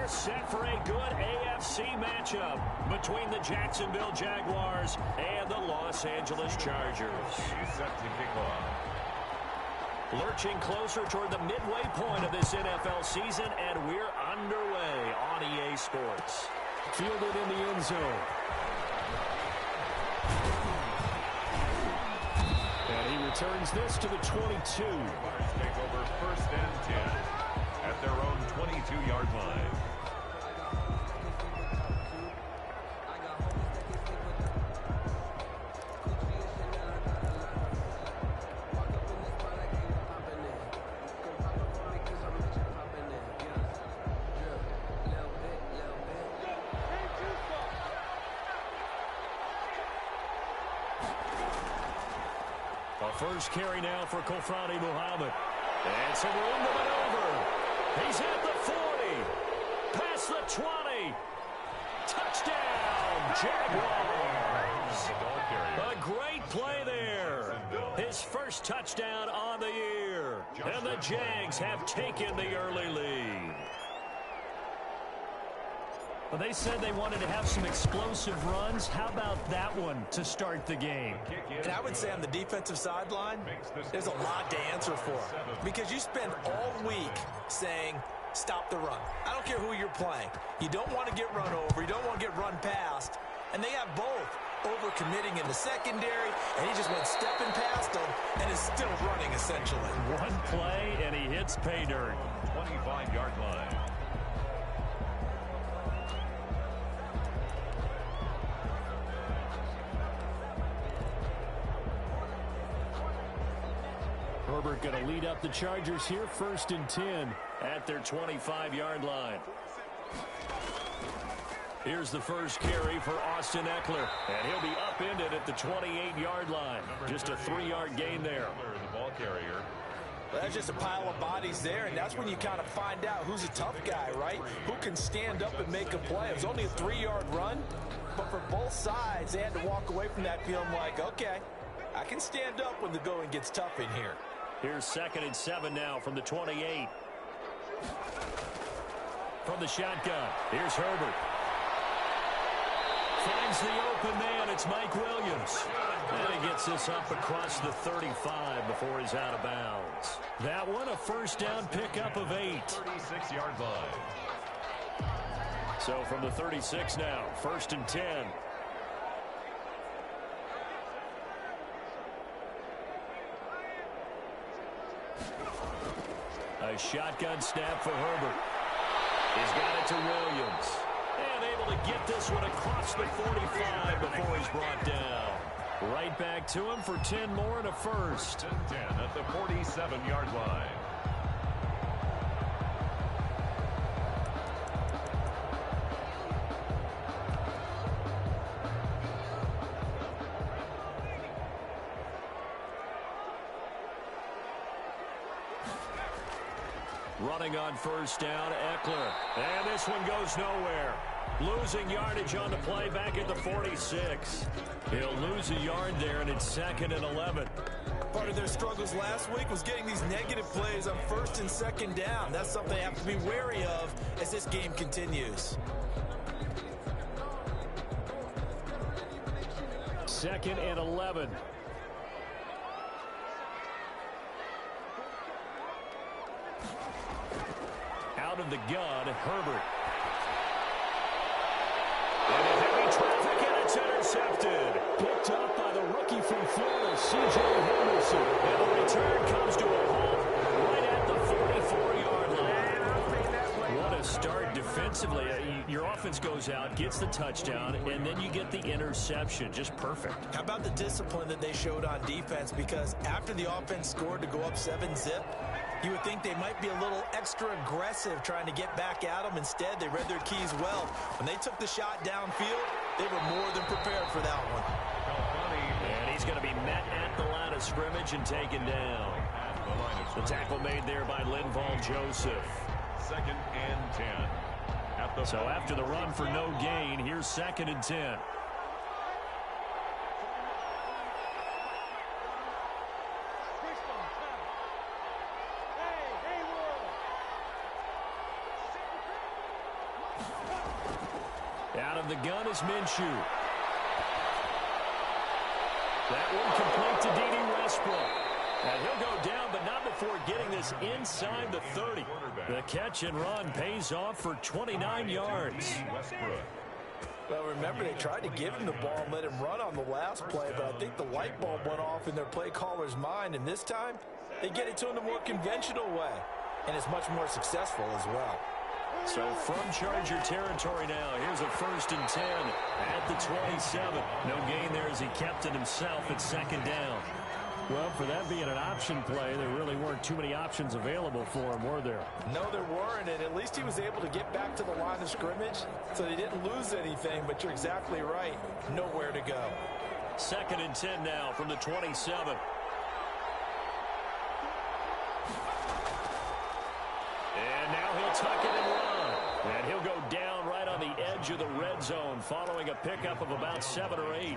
set for a good AFC matchup between the Jacksonville Jaguars and the Los Angeles Chargers. Set to kick off. Lurching closer toward the midway point of this NFL season, and we're underway on EA Sports. Fielded in the end zone. And he returns this to the 22. Take over 1st and 10 at their own 22-yard line. First carry now for Kofrani Muhammad. And some room to maneuver. He's at the 40. Past the 20. Touchdown, Jaguars. A great play there. His first touchdown on the year. And the Jags have taken the early lead. Well, they said they wanted to have some explosive runs. How about that one to start the game? And I would say on the defensive sideline, there's a lot to answer for. Because you spend all week saying, stop the run. I don't care who you're playing. You don't want to get run over. You don't want to get run past. And they have both. Over-committing in the secondary, and he just went stepping past them and is still running, essentially. One play, and he hits pay dirt. 25-yard line. Herbert going to lead up the Chargers here, 1st and 10 at their 25-yard line. Here's the first carry for Austin Ekeler, and he'll be upended at the 28-yard line. Just a 3-yard gain there. The ball carrier. Well, that's just a pile of bodies there, and that's when you kind of find out who's a tough guy, right? Who can stand up and make a play. It was only a 3-yard run, but for both sides, they had to walk away from that feeling like, okay, I can stand up when the going gets tough in here. Here's 2nd and 7 now from the 28. From the shotgun, here's Herbert. Finds the open man. It's Mike Williams. And he gets this up across the 35 before he's out of bounds. That one, a first down pickup of 8. 36-yard line. So from the 36 now, 1st and 10. A shotgun snap for Herbert. He's got it to Williams. And able to get this one across the 45 before he's brought down. Right back to him for 10 more and a first. 10 at the 47-yard line. Running on first down, Ekeler. And this one goes nowhere. Losing yardage on the play back at the 46. He'll lose a yard there, and it's 2nd and 11. Part of their struggles last week was getting these negative plays on 1st and 2nd down. That's something they have to be wary of as this game continues. 2nd and 11. Out of the gun, Herbert. And a heavy traffic, and it's intercepted. Picked up by the rookie from Florida, C.J. Henderson. And the return comes to a halt right at the 44-yard line. What a start defensively. Your offense goes out, gets the touchdown, and then you get the interception. Just perfect. How about the discipline that they showed on defense? Because after the offense scored to go up 7-zip, you would think they might be a little extra aggressive trying to get back at them. Instead, they read their keys well. When they took the shot downfield, they were more than prepared for that one. And he's going to be met at the line of scrimmage and taken down. The tackle made there by Linval Joseph. 2nd and 10. So after the run for no gain, here's 2nd and 10. Out of the gun is Minshew. That one complete to Dede Westbrook. And he'll go down, but not before getting this inside the 30. The catch and run pays off for 29 yards. Well, remember, they tried to give him the ball and let him run on the last play, but I think the light bulb went off in their play caller's mind, and this time they get it to him the more conventional way, and it's much more successful as well. So from Charger territory now, here's a 1st and 10 at the 27. No gain there as he kept it himself at 2nd down. Well, for that being an option play, there really weren't too many options available for him, were there? No, there weren't, and at least he was able to get back to the line of scrimmage, so they didn't lose anything, but you're exactly right. Nowhere to go. 2nd and 10 now from the 27. And now he'll tuck it and run. And he'll go down right on the edge of the red zone following a pickup of about 7 or 8.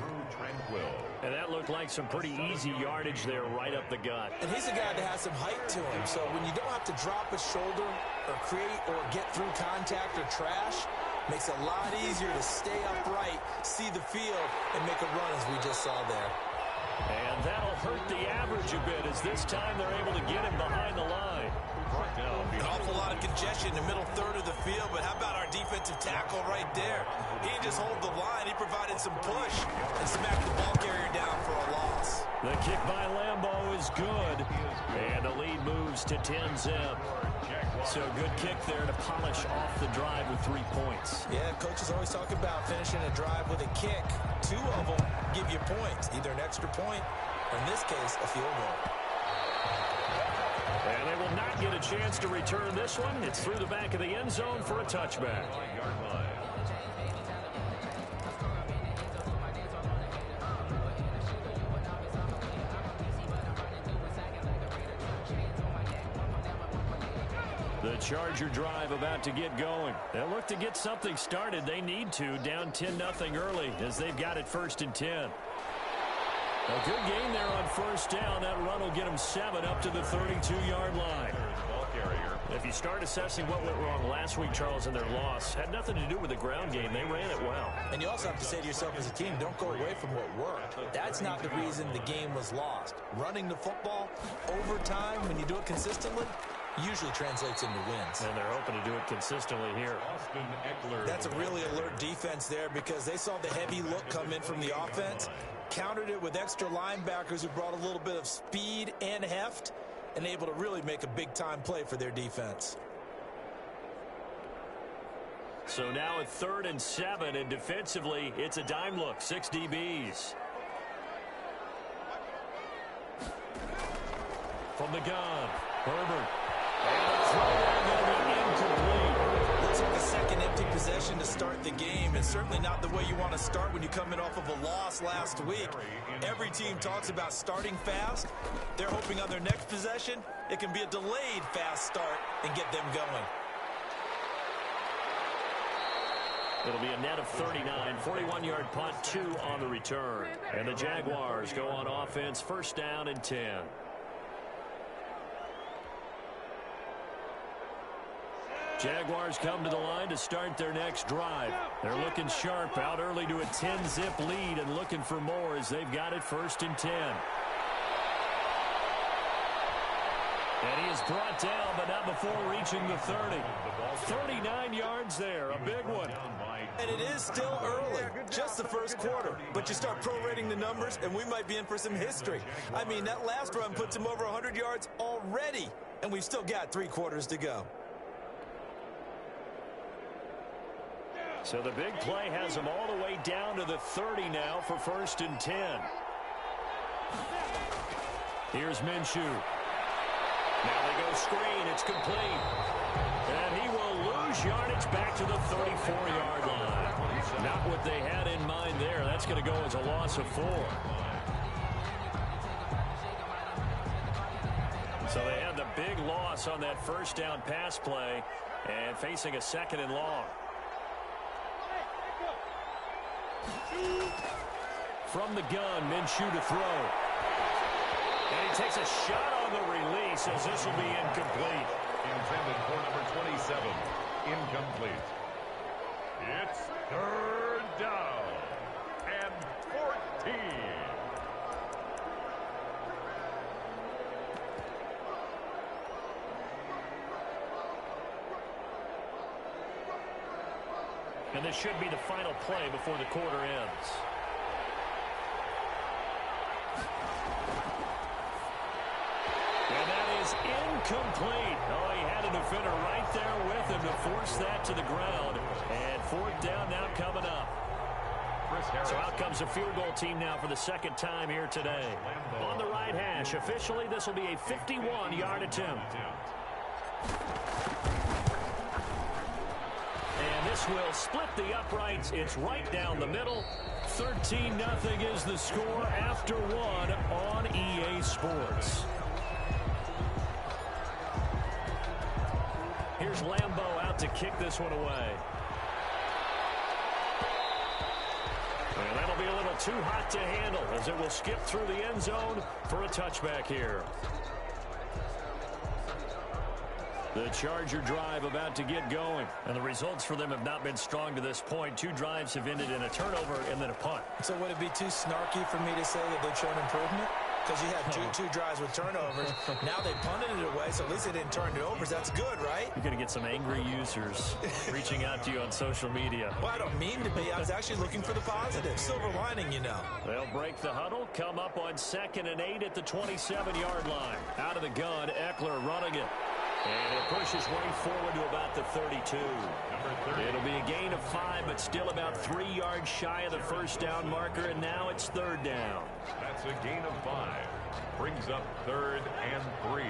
And that looked like some pretty easy yardage there right up the gut. And he's a guy that has some height to him, so when you don't have to drop a shoulder or create or get through contact or trash, makes it a lot easier to stay upright, see the field, and make a run as we just saw there. And that'll hurt the average a bit as this time they're able to get him behind the line. An awful lot of congestion in the middle third of the field, but how about our defensive tackle right there? He didn't just hold the line, he provided some push and smacked the ball carrier down for a loss. The kick by Lambo is good, and the lead moves to 10-zip. So good kick there to polish off the drive with 3 points. Yeah, coaches always talk about finishing a drive with a kick. 2 of them give you points, either an extra point or, in this case, a field goal. And they will not get a chance to return this one. It's through the back of the end zone for a touchback. The Charger drive about to get going. They'll look to get something started. They need to, down 10-0 early as they've got it 1st and 10. A good gain there on 1st down. That run will get them 7 up to the 32-yard line. If you start assessing what went wrong last week, Charles, in their loss, had nothing to do with the ground game. They ran it well. And you also have to say to yourself as a team, don't go away from what worked. That's not the reason the game was lost. Running the football over time, when you do it consistently, usually translates into wins. And they're hoping to do it consistently here. That's a really alert defense there because they saw the heavy look come in from the offense, countered it with extra linebackers who brought a little bit of speed and heft, and able to really make a big-time play for their defense. So now at 3rd and 7, and defensively, it's a dime look, 6 DBs. From the gun, Herbert. And the throw going to be incomplete. Looks like a second empty possession to start the game, and certainly not the way you want to start when you're coming off of a loss last week. Every team talks about starting fast. They're hoping on their next possession, it can be a delayed fast start and get them going. It'll be a net of 39, 41-yard punt, 2 on the return. And the Jaguars go on offense, 1st down and 10. Jaguars come to the line to start their next drive. They're looking sharp, out early to a 10-zip lead and looking for more as they've got it 1st and 10. And he is brought down, but not before reaching the 30. 39 yards there, a big one. And it is still early, just the first quarter. But you start prorating the numbers, and we might be in for some history. I mean, that last run puts him over 100 yards already, and we've still got 3 quarters to go. So the big play has them all the way down to the 30 now for 1st and 10. Here's Minshew. Now they go screen. It's complete. And he will lose yardage back to the 34-yard line. Not what they had in mind there. That's going to go as a loss of 4. So they had the big loss on that 1st down pass play and facing a 2nd and long. From the gun, Minshew to throw. And he takes a shot on the release as this will be incomplete. Intended for number 27. Incomplete. It's Third down and 14. And this should be the final play before the quarter ends. And that is incomplete. Oh, he had a defender right there with him to force that to the ground. And fourth down now coming up. So out comes the field goal team now for the second time here today. On the right hash, officially this will be a 51-yard attempt. And this will split the uprights. It's right down the middle. 13-0 is the score after one on EA Sports. Here's Lambeau out to kick this one away. And that'll be a little too hot to handle as it will skip through the end zone for a touchback here. The Charger drive about to get going. And the results for them have not been strong to this point. 2 drives have ended in a turnover and then a punt. So would it be too snarky for me to say that they've shown improvement? Because you had two drives with turnovers. Now they punted it away, so at least they didn't turn it over. So that's good, right? You're going to get some angry users reaching out to you on social media. Well, I don't mean to be. I was actually looking for the positive. Silver lining, you know. They'll break the huddle, come up on 2nd and 8 at the 27-yard line. Out of the gun, Eckler running it. And it pushes way forward to about the 32. It'll be a gain of 5, but still about 3 yards shy of the first down marker, and now it's 3rd down. That's a gain of 5. Brings up 3rd and 3.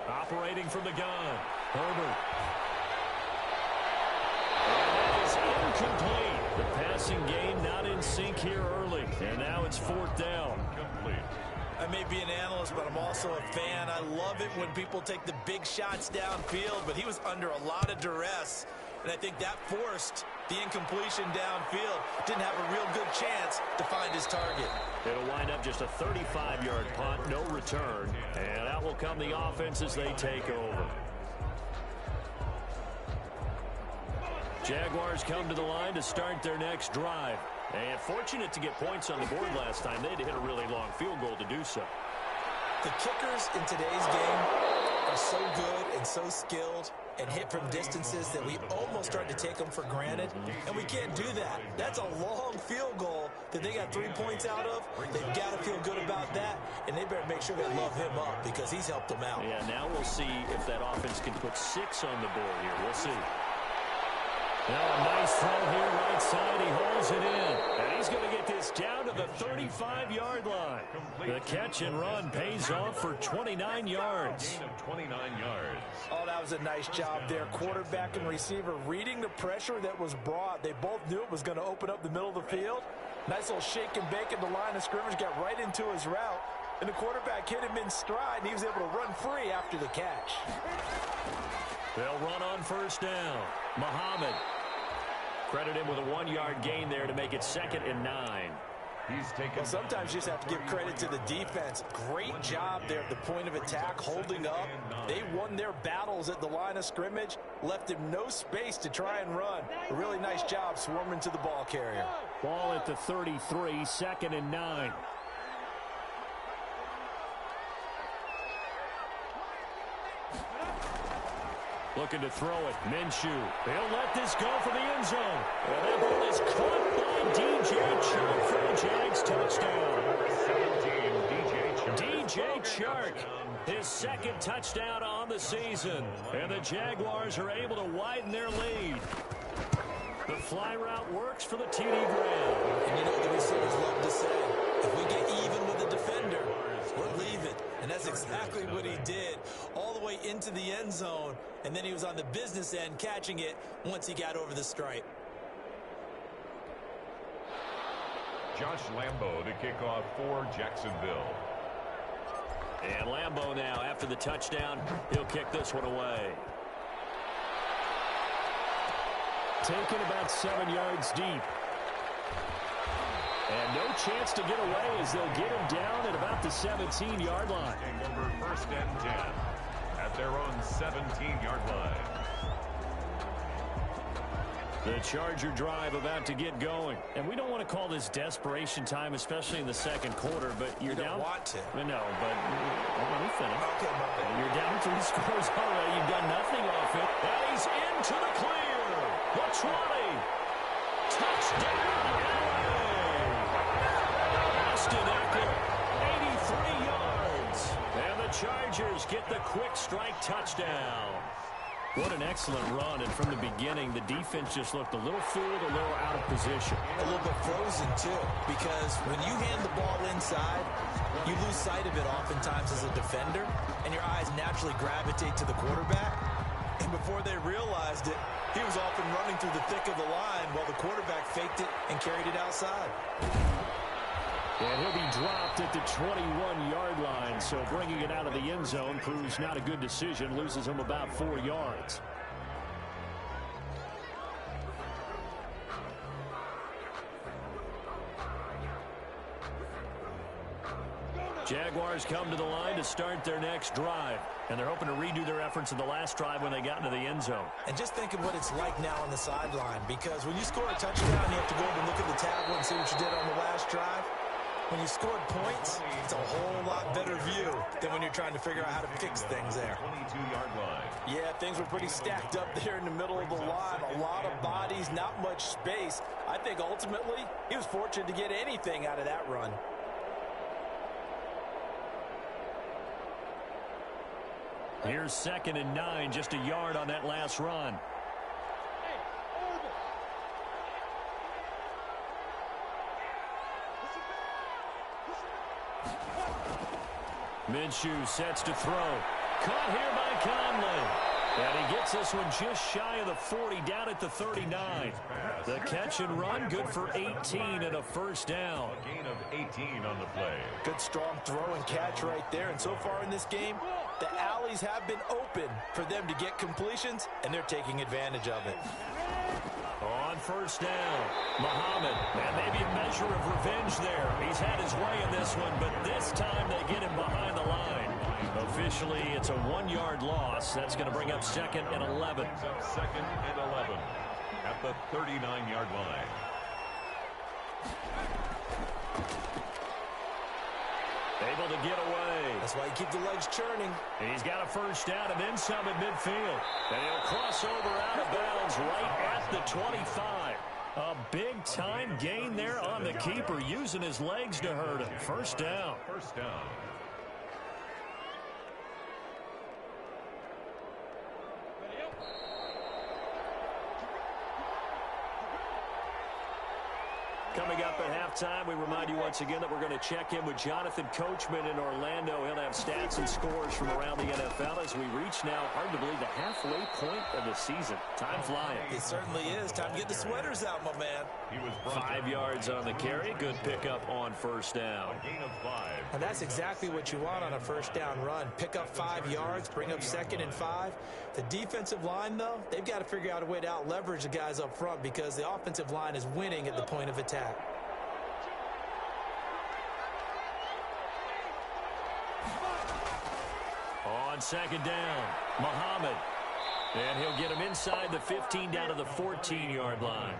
Operating from the gun, Herbert. And that is incomplete. The passing game not in sync here early, and now it's 4th down. Complete. I may be an analyst, but I'm also a fan. I love it when people take the big shots downfield, but he was under a lot of duress, and I think that forced the incompletion downfield. Didn't have a real good chance to find his target. It'll wind up just a 35-yard punt, no return, and out will come the offense as they take over. Jaguars come to the line to start their next drive. And fortunate to get points on the board last time. They had to hit a really long field goal to do so. The kickers in today's game are so good and so skilled and hit from distances that we almost start to take them for granted. And we can't do that. That's a long field goal that they got 3 points out of. They've got to feel good about that. And they better make sure they love him up because he's helped them out. Yeah, now we'll see if that offense can put 6 on the board here. We'll see. Now a nice throw here right side. He holds it in. And he's going to get this down to the 35-yard line. The catch and run pays off for 29 yards. Gain of 29 yards. Oh, that was a nice job there. Quarterback and receiver reading the pressure that was brought. They both knew it was going to open up the middle of the field. Nice little shake and bake at the line of scrimmage. Got right into his route. And the quarterback hit him in stride, and he was able to run free after the catch. They'll run on 1st down. Muhammad. Credit him with a 1-yard gain there to make it 2nd and 9. He's taken. Well, sometimes you just have to give credit to the defense. Great job there at the point of attack, holding up. They won their battles at the line of scrimmage, left him no space to try and run. A really nice job swarming to the ball carrier. Ball at the 33, 2nd and 9. Looking to throw it. Minshew. They'll let this go for the end zone. And that ball is caught by DJ Chark for a Jags touchdown. 17, DJ Chark, his 2nd touchdown on the season. And the Jaguars are able to widen their lead. The fly route works for the TD Graham. And you know the receivers love to say, if we get even with the defender, we're leaving. And that's exactly what he did, all the way into the end zone. And then he was on the business end catching it once he got over the stripe. Josh Lambeau to kick off for Jacksonville. And Lambeau now, after the touchdown, he'll kick this one away. Taken about 7 yards deep. And no chance to get away as they'll get him down at about the 17-yard line. Over first and 10 at their own 17-yard line. The Charger drive about to get going. And we don't want to call this desperation time, especially in the second quarter, but you're down. You don't want to. No, but let me finish. Okay, my bad. You're down 3 scores already. You've done nothing off it. And he's into the clear. The 20. Touchdown, LA. Austin Eckler, 83 yards. And the Chargers get the quick strike touchdown. What an excellent run, and from the beginning, the defense just looked a little fooled, a little out of position. A little bit frozen, too, because when you hand the ball inside, you lose sight of it oftentimes as a defender, and your eyes naturally gravitate to the quarterback. And before they realized it, he was off and running through the thick of the line while the quarterback faked it and carried it outside. And he'll be dropped at the 21-yard line, so bringing it out of the end zone proves not a good decision, loses him about 4 yards. Jaguars come to the line to start their next drive, and they're hoping to redo their efforts in the last drive when they got into the end zone. And just think of what it's like now on the sideline, because when you score a touchdown, you have to go over and look at the tablet and see what you did on the last drive. When you scored points, it's a whole lot better view than when you're trying to figure out how to fix things there. 22-yard line. Yeah, things were pretty stacked up there in the middle of the line. A lot of bodies, not much space. I think ultimately he was fortunate to get anything out of that run. Here's 2nd and 9, just a yard on that last run. Minshew sets to throw. Caught here by Conley. And he gets this one just shy of the 40, down at the 39. The catch and run, good for 18 and a first down. A gain of 18 on the play. Good strong throw and catch right there. And so far in this game, the alleys have been open for them to get completions, and they're taking advantage of it. On first down, Muhammad, and maybe a measure of revenge there. He's had his way in this one, but this time they get him behind the line. Officially, it's a 1-yard loss. That's going to bring up 2nd and 11. Up 2nd and 11 at the 39-yard line. Able to get away. That's why you keep the legs churning. He's got a first down and then some at midfield. And he'll cross over out of bounds right at the 25. A big-time gain there on the keeper, using his legs to hurt him. First down. First down. Coming up at halftime, we remind you once again that we're going to check in with Jonathan Coachman in Orlando. He'll have stats and scores from around the NFL as we reach now, hard to believe, the halfway point of the season. Time flying. It certainly is. Time to get the sweaters out, my man. He was 5 yards on the carry. Good pickup on first down. A gain of 5. And that's exactly what you want on a first down run. Pick up 5 yards, bring up 2nd and 5. The defensive line, though, they've got to figure out a way to out-leverage the guys up front because the offensive line is winning at the point of attack. On second down, Muhammad. And he'll get him inside the 15 down to the 14-yard line.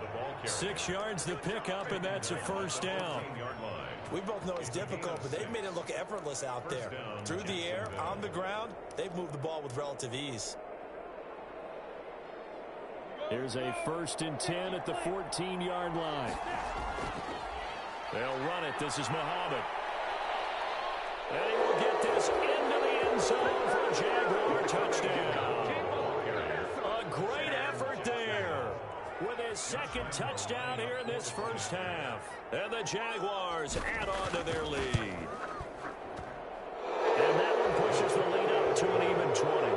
6 yards the pickup, and that's a first down. We both know it's difficult, but they've made it look effortless out there. Through the air, on the ground, they've moved the ball with relative ease. Here's a 1st and 10 at the 14-yard line. They'll run it. This is Muhammad. And he will get this into the end zone for a Jaguar touchdown. A great effort there with his 2nd touchdown here in this first half. And the Jaguars add on to their lead. And that one pushes the lead up to an even 20.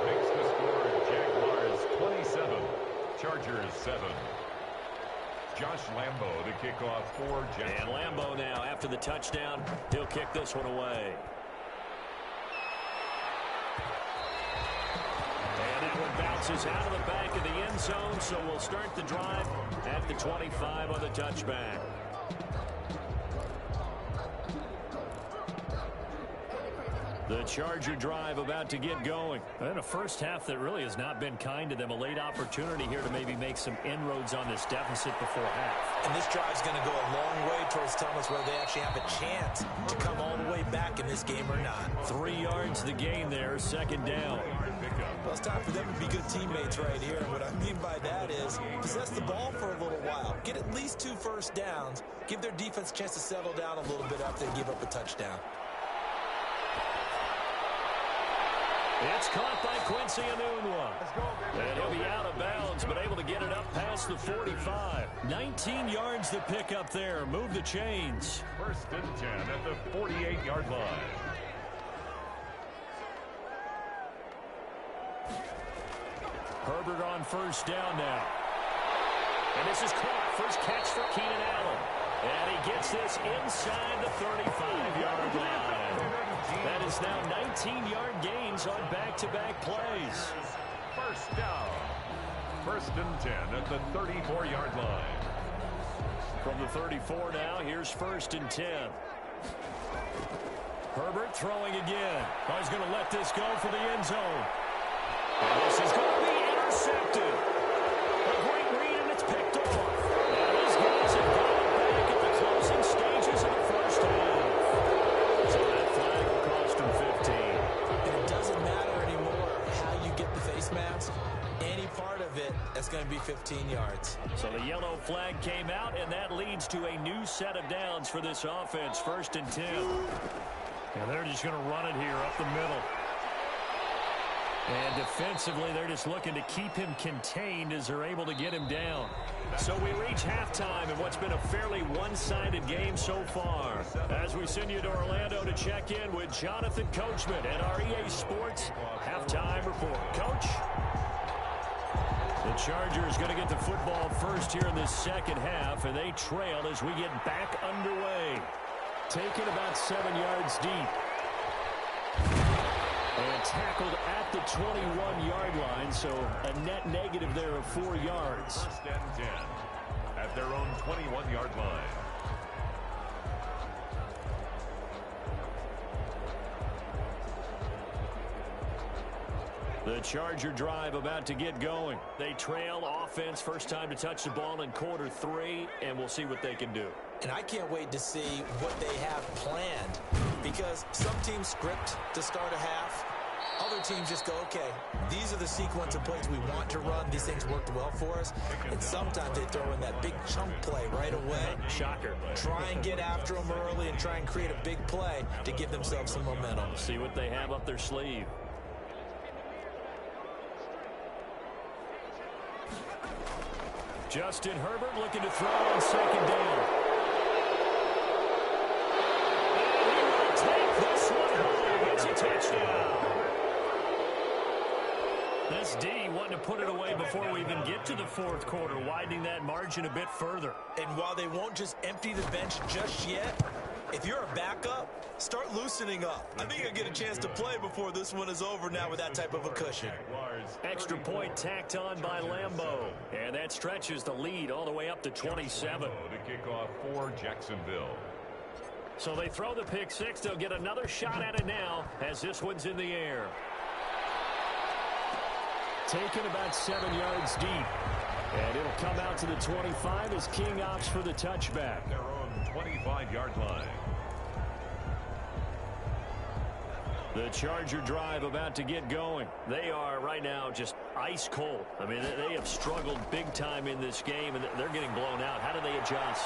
Makes the score Jaguars 27, Chargers 7. Josh Lambo, the kickoff for Jacksonville. And Lambo now, after the touchdown, he'll kick this one away. And that one bounces out of the back of the end zone, so we'll start the drive at the 25 on the touchback. The Charger drive about to get going. And a first half that really has not been kind to them. A late opportunity here to maybe make some inroads on this deficit before half. And this drive's going to go a long way towards telling us whether they actually have a chance to come all the way back in this game or not. 3 yards the gain there, second down. Well, it's time for them to be good teammates right here. And what I mean by that is possess the ball for a little while. Get at least 2 first downs. Give their defense a chance to settle down a little bit after they give up a touchdown. It's caught by Quincy Enunwa. And he'll be out of bounds, but able to get it up past the 45. 19 yards to pick up there. Move the chains. First and 10 at the 48-yard line. Herbert on first down now. And this is caught. First catch for Keenan Allen. And he gets this inside the 35-yard line. That is now 19-yard gains on back-to-back plays. First down. First and 10 at the 34-yard line. From the 34 now, here's first and 10. Herbert throwing again. Oh, he's going to let this go for the end zone. And this is going to be intercepted. A great read, and it's picked off. And these guys have got it back at the closing stages of the first half. So that flag will cost him 15. And it doesn't matter anymore how you get the face mask. Any part of it, that's going to be 15 yards. So the yellow flag came out, and that leads to a new set of downs for this offense. First and 10. And they're just going to run it here up the middle. And defensively, they're just looking to keep him contained as they're able to get him down. So we reach halftime in what's been a fairly one-sided game so far. As we send you to Orlando to check in with Jonathan Coachman at our EA Sports Halftime Report. Coach? The Chargers going to get the football first here in this second half, and they trail as we get back underway. Taken about 7 yards deep. And tackled at the 21-yard line, so a net negative there of 4 yards. First and 10 at their own 21-yard line. The Charger drive about to get going. They trail offense, first time to touch the ball in quarter 3, and we'll see what they can do. And I can't wait to see what they have planned, because some teams script to start a half. Other teams just go, okay, these are the sequence of plays we want to run. These things worked well for us. And sometimes they throw in that big chunk play right away. Shocker. Try and get after them early and try and create a big play to give themselves some momentum. See what they have up their sleeve. Justin Herbert looking to throw on second down. And he will take this one home. It's a touchdown. This D wanting to put it away before we even get to the fourth quarter, widening that margin a bit further. And while they won't just empty the bench just yet, if you're a backup, start loosening up. I think you'll get a chance to play before this one is over now with that type of a cushion. Extra point tacked on by Lambeau. And that stretches the lead all the way up to 27. To kick off for Jacksonville. So they throw the pick six. They'll get another shot at it now as this one's in the air. Taken about 7 yards deep. And it'll come out to the 25 as King opts for the touchback. Their own 25-yard line. The Charger drive about to get going. They are right now just ice cold. I mean, they have struggled big time in this game, and they're getting blown out. How do they adjust?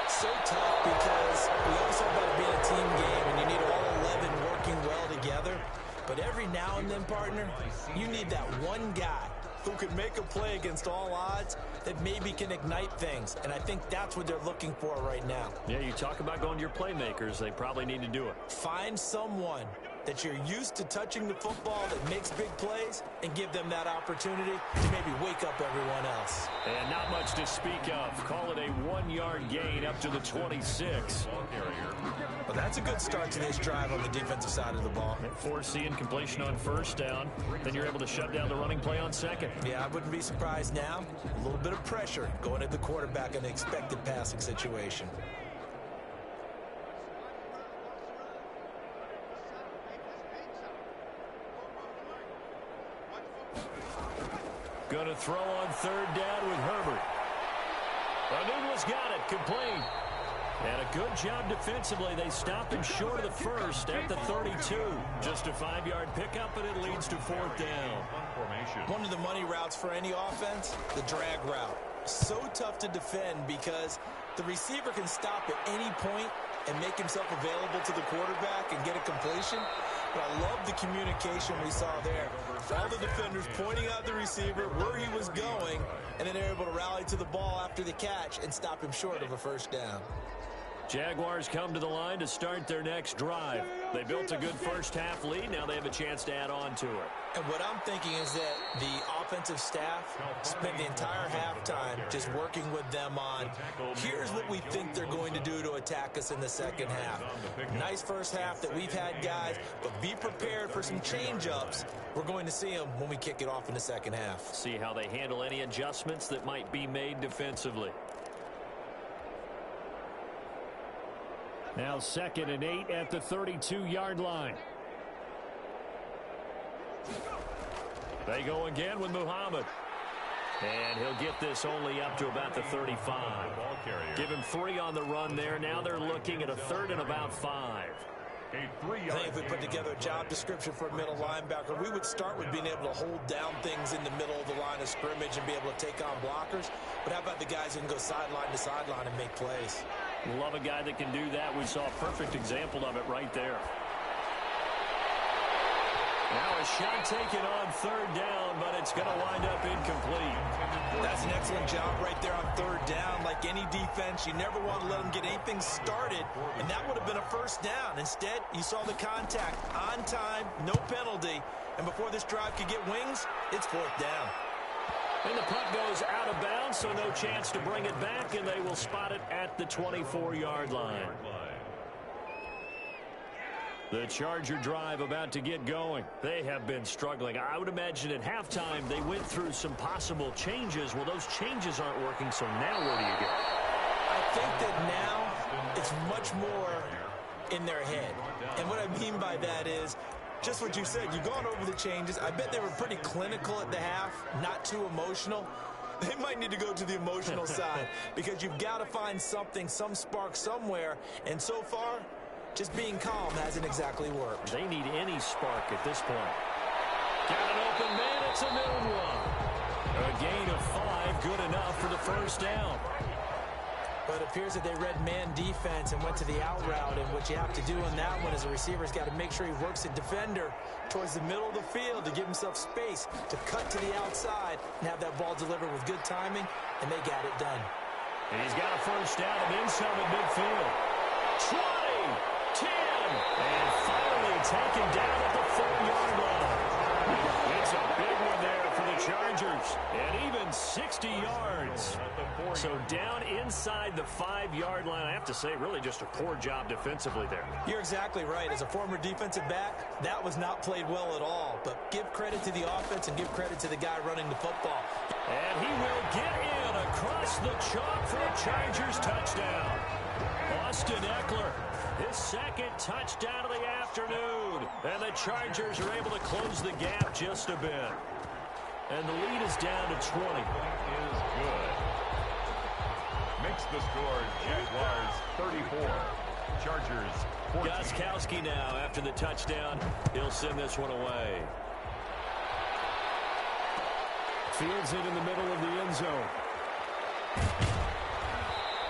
So tough, because we always talk about it being a team game, and you need all 11 working well together. But every now and then, partner, you need that one guy who could make a play against all odds that maybe can ignite things. And I think that's what they're looking for right now. Yeah, you talk about going to your playmakers. They probably need to do it. Find someone that you're used to touching the football that makes big plays and give them that opportunity to maybe wake up everyone else. And not much to speak of. Call it a 1 yard gain up to the 26. Well, that's a good start to this drive on the defensive side of the ball. Forcing completion on first down. Then you're able to shut down the running play on second. Yeah, I wouldn't be surprised now. A little bit of pressure going at the quarterback in an expected passing situation. Going to throw on third down with Herbert. Anunwa's got it, complete. And a good job defensively. They stopped him short of the first at the 32. Just a 5-yard pickup, and it leads to fourth down. One of the money routes for any offense, the drag route. So tough to defend because the receiver can stop at any point and make himself available to the quarterback and get a completion. But I love the communication we saw there. All the defenders pointing out the receiver, where he was going, and then they're able to rally to the ball after the catch and stop him short of a first down. Jaguars come to the line to start their next drive. They built a good first-half lead. Now they have a chance to add on to it. And what I'm thinking is that the offensive staff spent the entire halftime just working with them on, here's what we think they're going to do to attack us in the second half. Nice first half that we've had, guys, but be prepared for some change-ups. We're going to see them when we kick it off in the second half. See how they handle any adjustments that might be made defensively. Now 2nd and 8 at the 32-yard line. They go again with Muhammad. And he'll get this only up to about the 35. Give him 3 on the run there. Now they're looking at a 3rd and about 5. I think if we put together a job description for a middle linebacker, we would start with being able to hold down things in the middle of the line of scrimmage and be able to take on blockers. But how about the guys who can go sideline to sideline and make plays? Love a guy that can do that. We saw a perfect example of it right there. Now a shot taken on 3rd down, but it's going to wind up incomplete. That's an excellent job right there on 3rd down. Like any defense, you never want to let them get anything started, and that would have been a first down. Instead, you saw the contact on time, no penalty, and before this drive could get wings, it's 4th down. And the punt goes out of bounds, so no chance to bring it back, and they will spot it at the 24-yard line. The Charger drive about to get going. They have been struggling. I would imagine at halftime they went through some possible changes. Well, those changes aren't working, so now where do you go? I think that now it's much more in their head. And what I mean by that is just what you said. You've gone over the changes. I bet they were pretty clinical at the half, not too emotional. They might need to go to the emotional side because you've got to find something, some spark somewhere. And so far, just being calm hasn't exactly worked. They need any spark at this point. Got an open man. It's a middle one. A gain of 5, good enough for the first down. But it appears that they read man defense and went to the out route, and what you have to do on that one is a receiver's got to make sure he works a defender towards the middle of the field to give himself space to cut to the outside and have that ball delivered with good timing, and they got it done. And he's got a first down and then some at midfield. 20, 10, and finally taken down at the 4-yard line. It's a big one there for the Chargers, and even 60 yards. So down inside the 5-yard line. I have to say, really just a poor job defensively there. You're exactly right. As a former defensive back, that was not played well at all. But give credit to the offense and give credit to the guy running the football. And he will get in across the chalk for a Chargers touchdown. Austin Eckler, his 2nd touchdown of the afternoon. And the Chargers are able to close the gap just a bit. And the lead is down to 20. Is good. Makes the score Jaguars 34. Chargers 14. Gostkowski now after the touchdown. He'll send this one away. Fields it in the middle of the end zone.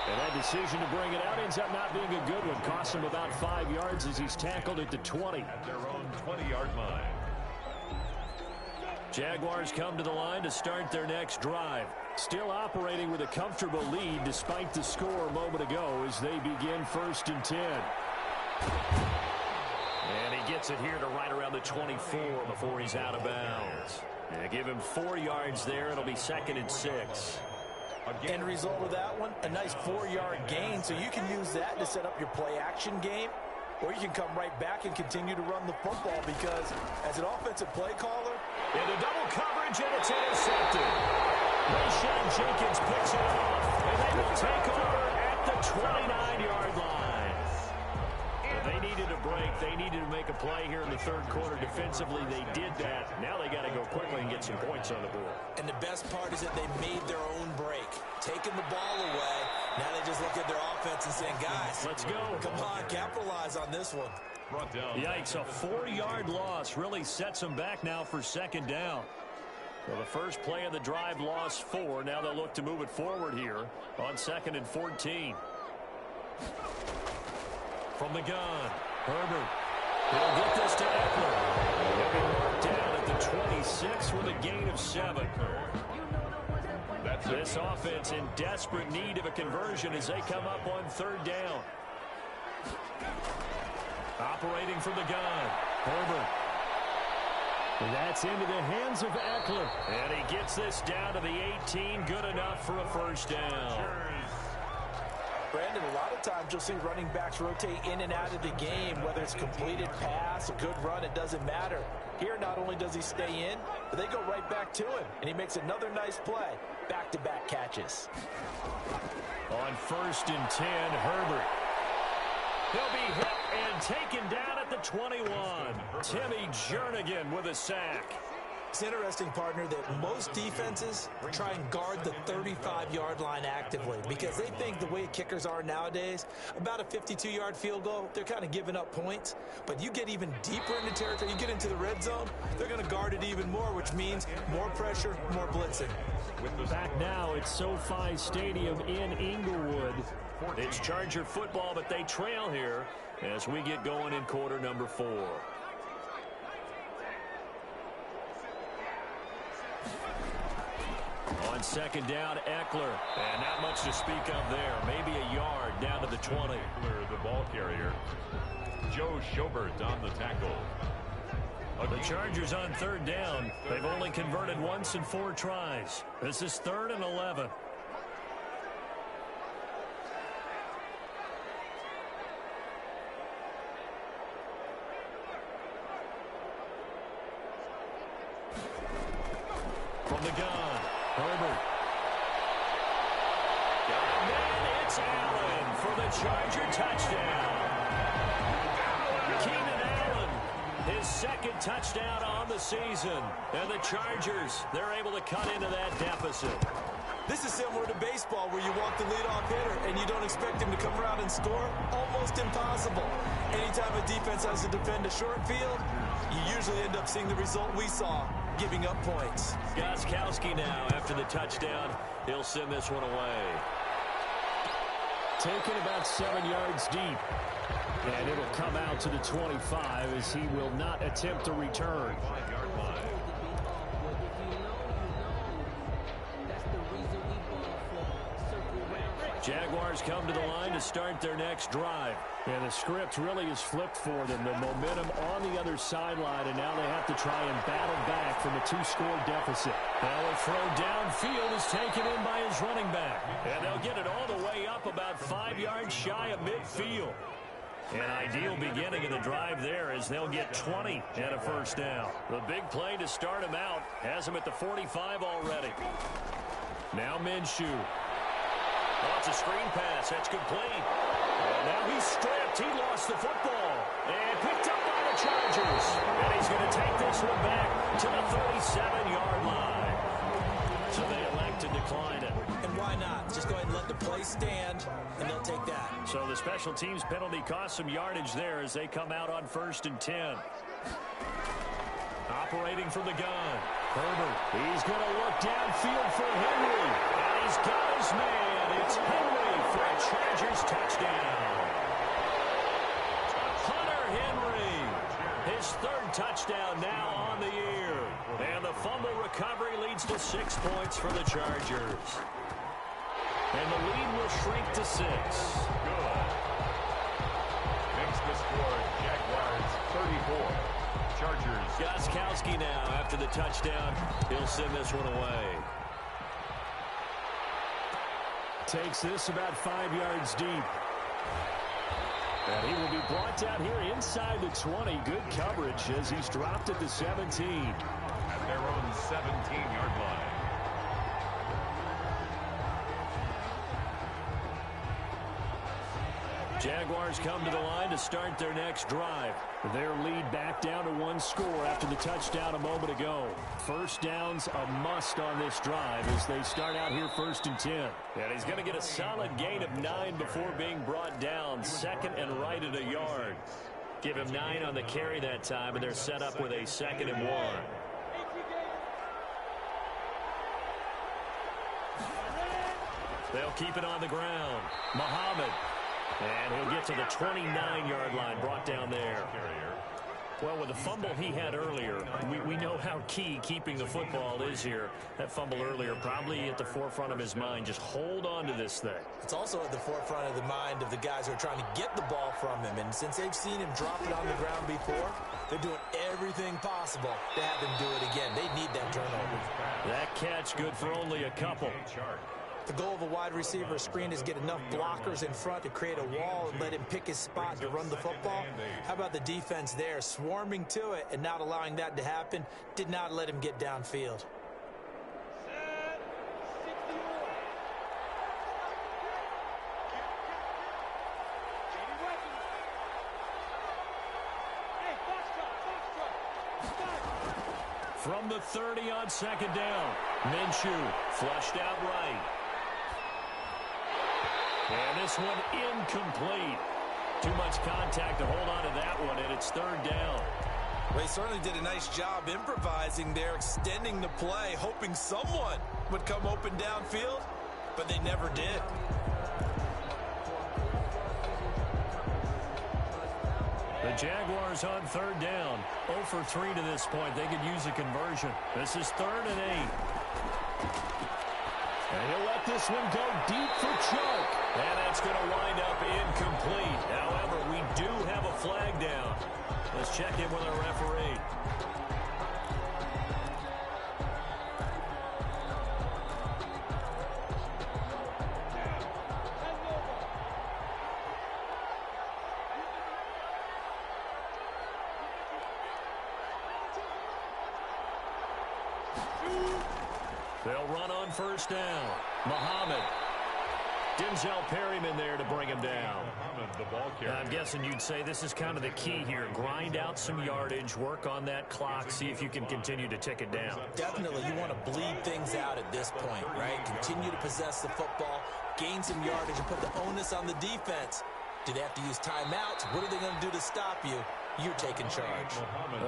And that decision to bring it out ends up not being a good one. Costs him about 5 yards as he's tackled at the 20. At their own 20-yard line. Jaguars come to the line to start their next drive. Still operating with a comfortable lead despite the score a moment ago as they begin 1st and 10. And he gets it here to right around the 24 before he's out of bounds. And give him 4 yards there. It'll be 2nd and 6. End result of that one, a nice 4-yard gain. So you can use that to set up your play-action game, or you can come right back and continue to run the football because as an offensive play caller, into double coverage, and it's intercepted. Rashawn Jenkins picks it off, and they will take over at the 29-yard line. And they needed to break. They needed to make a play here in the third quarter. Defensively, they did that. Now they got to go quickly and get some points on the board. And the best part is that they made their own break. Taking the ball away, now they just look at their offense and saying, guys, let's go. Come on, capitalize on this one. Yikes, a 4-yard loss really sets them back now for second down. Well, the first play of the drive lost 4. Now they'll look to move it forward here on 2nd and 14. From the gun, Herbert. He'll get this to Eckler. He'll be marked down at the 26 with a gain of 7. This offense in desperate need of a conversion as they come up on 3rd down. Operating from the gun, Herbert. And that's into the hands of Eckler. And he gets this down to the 18. Good enough for a first down. Brandon, a lot of times you'll see running backs rotate in and out of the game, whether it's completed pass, a good run, it doesn't matter. Here, not only does he stay in, but they go right back to him, and he makes another nice play. Back-to-back catches. On 1st and 10, Herbert. He'll be hit and taken down at the 21. Timmy Jernigan with a sack. It's interesting, partner, that most defenses try and guard the 35-yard line actively because they think the way kickers are nowadays, about a 52-yard field goal, they're kind of giving up points. But you get even deeper into territory, you get into the red zone, they're going to guard it even more, which means more pressure, more blitzing. Back now at SoFi Stadium in Inglewood. It's Charger football, but they trail here as we get going in quarter number 4. On 2nd down, Eckler. And not much to speak of there. Maybe a yard down to the 20. The ball carrier. Joe Schobert on the tackle. The Chargers on 3rd down. They've only converted once in 4 tries. This is 3rd and 11. From the gun, Herbert. And then it's Allen for the Charger touchdown. Keenan Allen, his 2nd touchdown on the season. And the Chargers, they're able to cut into that deficit. This is similar to baseball where you walk the leadoff hitter and you don't expect him to come around and score. Almost impossible. Anytime a defense has to defend a short field, you usually end up seeing the result we saw, giving up points. Gostkowski now after the touchdown. He'll send this one away. Taken about 7 yards deep. And it'll come out to the 25 as he will not attempt to return. 5-yard line. Jaguars come to the line to start their next drive. And the script really is flipped for them. The momentum on the other sideline, and now they have to try and battle back from a 2-score deficit. Now a throw downfield is taken in by his running back. And they'll get it all the way up about 5 yards shy of midfield. An ideal beginning of the drive there as they'll get 20 and a first down. The big play to start him out has him at the 45 already. Now Minshew. Oh, it's a screen pass. That's complete. And now he's stripped. He lost the football. And picked up by the Chargers. And he's going to take this one back to the 37-yard line. So they elect to decline it. And why not? Just go ahead and let the play stand, and they'll take that. So the special teams penalty cost some yardage there as they come out on 1st and 10. Operating from the gun. Herbert. He's going to look downfield for Henry. And he's got his man. It's Henry for a Chargers touchdown. Hunter Henry. His 3rd touchdown now on the year. And the fumble recovery leads to 6 points for the Chargers. And the lead will shrink to 6. Good. Makes the score Jaguars 34. Chargers. Gostkowski now after the touchdown. He'll send this one away. Takes this about 5 yards deep. And he will be brought down here inside the 20. Good coverage as he's dropped at the 17. At their own 17-yard line. Jaguars come to the line to start their next drive. Their lead back down to 1 score after the touchdown a moment ago. First down's a must on this drive as they start out here 1st and 10. And he's going to get a solid gain of 9 before being brought down. 2nd and right at a yard. Give him 9 on the carry that time, and they're set up with a 2nd and 1. They'll keep it on the ground. Muhammad. And he'll get to the 29-yard line, brought down there. Well, with the fumble he had earlier, we know how key keeping the football is here. That fumble earlier probably at the forefront of his mind. Just hold on to this thing. It's also at the forefront of the mind of the guys who are trying to get the ball from him. And since they've seen him drop it on the ground before, they're doing everything possible to have him do it again. They need that turnover. That catch good for only a couple. The goal of a wide receiver screen is get enough blockers in front to create a wall and let him pick his spot to run the football. How about the defense there, swarming to it and not allowing that to happen? Did not let him get downfield. From the 30 on 2nd down, Minshew flushed out right. And this one incomplete. Too much contact to hold on to that one, and it's 3rd down. Well, he certainly did a nice job improvising there, extending the play, hoping someone would come open downfield, but they never did. The Jaguars on 3rd down. 0 for 3 to this point. They could use a conversion. This is 3rd and 8. And he'll let this one go deep for Chark. And that's going to wind up incomplete. However, we do have a flag down. Let's check in with our referee. They'll run on 1st down. Muhammad. Denzel Perryman there to bring him down. I'm guessing you'd say this is kind of the key here. Grind out some yardage, work on that clock, see if you can continue to tick it down. Definitely, you want to bleed things out at this point, right? Continue to possess the football, gain some yardage, and put the onus on the defense. Do they have to use timeouts? What are they going to do to stop you? You're taking charge.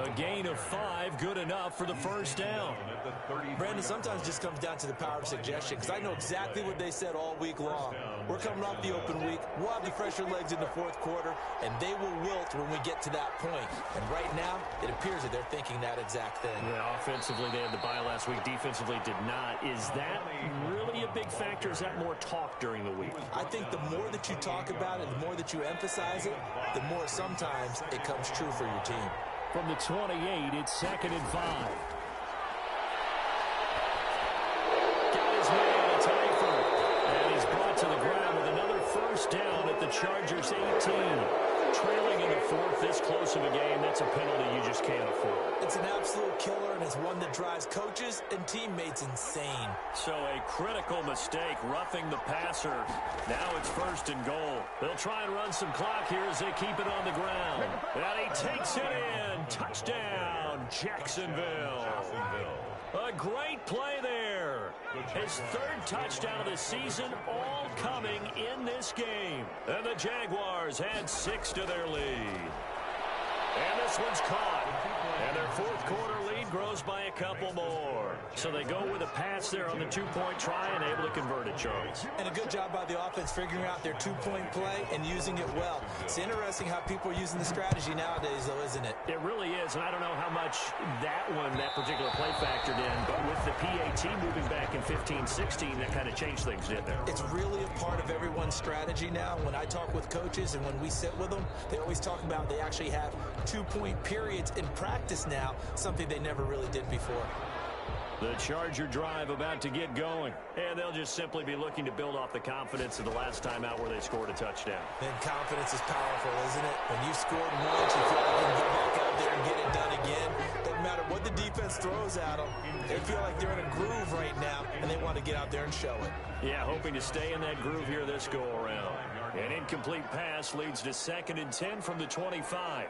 A gain of 5, good enough for the 1st down. Brandon, sometimes it just comes down to the power of suggestion, because I know exactly what they said all week long. We're coming off the open week. We'll have the fresher legs in the 4th quarter, and they will wilt when we get to that point. And right now, it appears that they're thinking that exact thing. Yeah, offensively, they had the bye last week. Defensively, did not. Is that really a big factor? Is that more talk during the week? I think the more that you talk about it, the more that you emphasize it, the more sometimes it comes true for your team. From the 28, it's 2nd and 5. Got his man, it's Eifert. And he's brought to the ground with another 1st down at the Chargers 18. Trailing in the 4th, this close of a game, that's a penalty you just can't afford. It's an absolute killer, and it's one that drives coaches and teammates insane. So a critical mistake, roughing the passer. Now it's 1st and goal. They'll try and run some clock here as they keep it on the ground. And he takes it in. Touchdown, Jacksonville. A great play there. His 3rd touchdown of the season, all coming in this game. And the Jaguars add 6 to their lead. And this one's caught. And their 4th quarter lead grows by a couple more. So they go with a pass there on the 2-point try and able to convert it, Charles. And a good job by the offense figuring out their 2-point play and using it well. It's interesting how people are using the strategy nowadays, though, isn't it? It really is, and I don't know how much that particular play factored in, but with the PAT moving back in 15-16, that kind of changed things, didn't it? It's really a part of everyone's strategy now. When I talk with coaches and when we sit with them, they always talk about they actually have 2-point periods in practice now, something they never really did before. The Charger drive about to get going, and they'll just simply be looking to build off the confidence of the last time out where they scored a touchdown. And confidence is powerful, isn't it? When you scored once, you feel like you can get back out there and get it done again. Doesn't matter what the defense throws at them. They feel like they're in a groove right now, and they want to get out there and show it. Yeah, hoping to stay in that groove here this go-around. An incomplete pass leads to 2nd and 10 from the 25.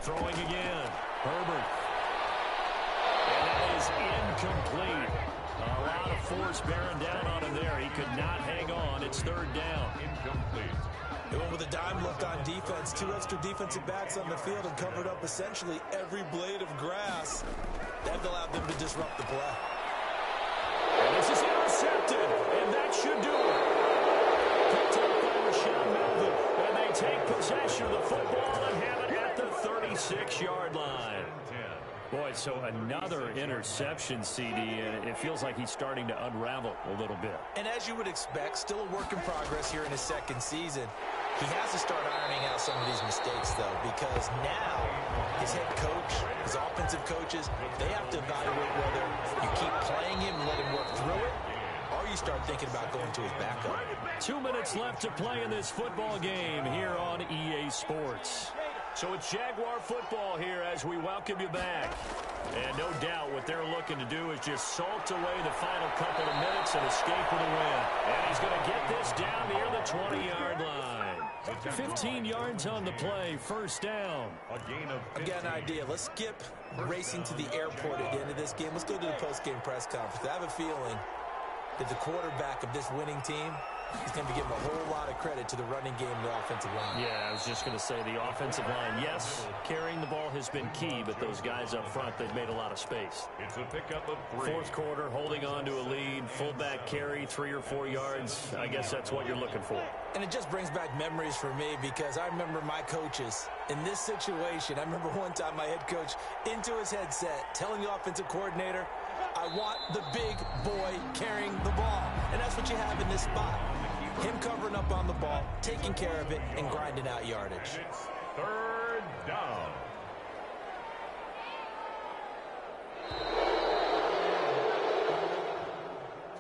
Throwing again. Herbert. And that is incomplete. A lot of force bearing down on him there. He could not hang on. It's 3rd down. Incomplete. They went with a dime look on defense. 2 extra defensive backs on the field and covered up essentially every blade of grass. That allowed them to disrupt the play. And this is intercepted, and that should do it. Picked up by Rashaan Melvin, and they take possession of the football and have it at the 36-yard line. Boy, so another interception, CD, and it feels like he's starting to unravel a little bit. And as you would expect, still a work in progress here in his 2nd season. He has to start ironing out some of these mistakes, though, because now his head coach, his offensive coaches, they have to evaluate whether you keep playing him and let him work through it, or you start thinking about going to his backup. 2 minutes left to play in this football game here on EA Sports. So it's Jaguar football here as we welcome you back. And no doubt what they're looking to do is just salt away the final couple of minutes and escape with a win. And he's going to get this down near the 20-yard line. 15 yards on the play, 1st down. I've got an idea. Let's skip racing to the airport at the end of this game. Let's go to the post-game press conference. I have a feeling that the quarterback of this winning team is going to be giving a whole lot of credit to the running game and the offensive line. Yeah, I was just going to say the offensive line, yes, carrying the ball has been key, but those guys up front, they've made a lot of space. It's a pickup of 3. 4th quarter, holding on to a lead, fullback carry, 3 or 4 yards. I guess that's what you're looking for. And it just brings back memories for me because I remember my coaches in this situation. I remember one time my head coach into his headset telling the offensive coordinator, I want the big boy carrying the ball. And that's what you have in this spot. Him covering up on the ball, taking care of it, and grinding out yardage. It's 3rd down.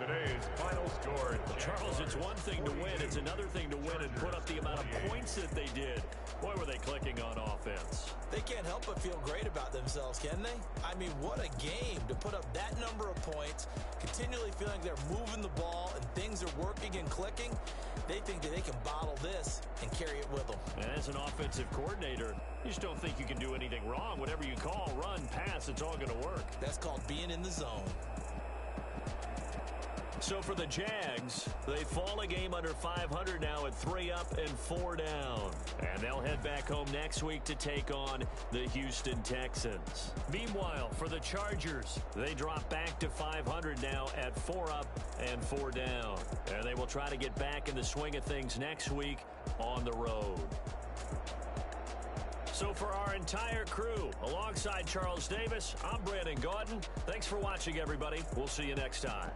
Today's final score. Charles, it's one thing to win. It's another thing to win and put up the amount of points that they did. Boy, were they clicking on offense. They can't help but feel great about themselves, can they? I mean, what a game to put up that number of points, continually feeling they're moving the ball and things are working and clicking. They think that they can bottle this and carry it with them. And as an offensive coordinator, you just don't think you can do anything wrong. Whatever you call, run, pass, it's all going to work. That's called being in the zone. So for the Jags, they fall a game under 500 now at 3 up and 4 down. And they'll head back home next week to take on the Houston Texans. Meanwhile, for the Chargers, they drop back to 500 now at 4 up and 4 down. And they will try to get back in the swing of things next week on the road. So for our entire crew, alongside Charles Davis, I'm Brandon Gaudin. Thanks for watching, everybody. We'll see you next time.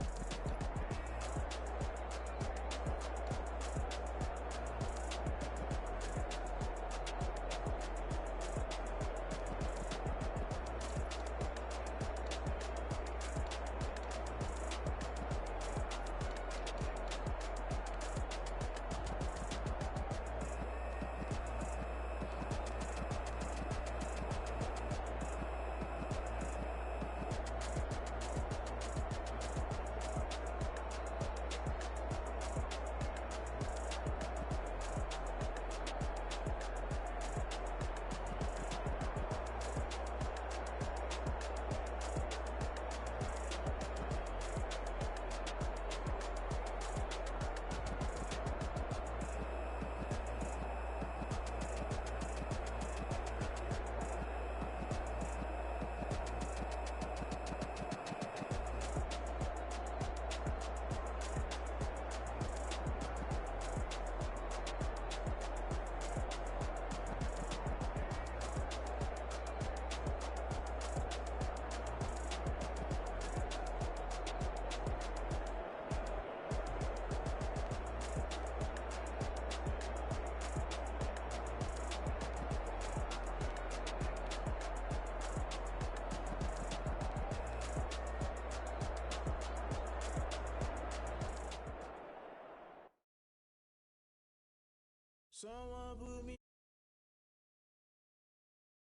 Someone put me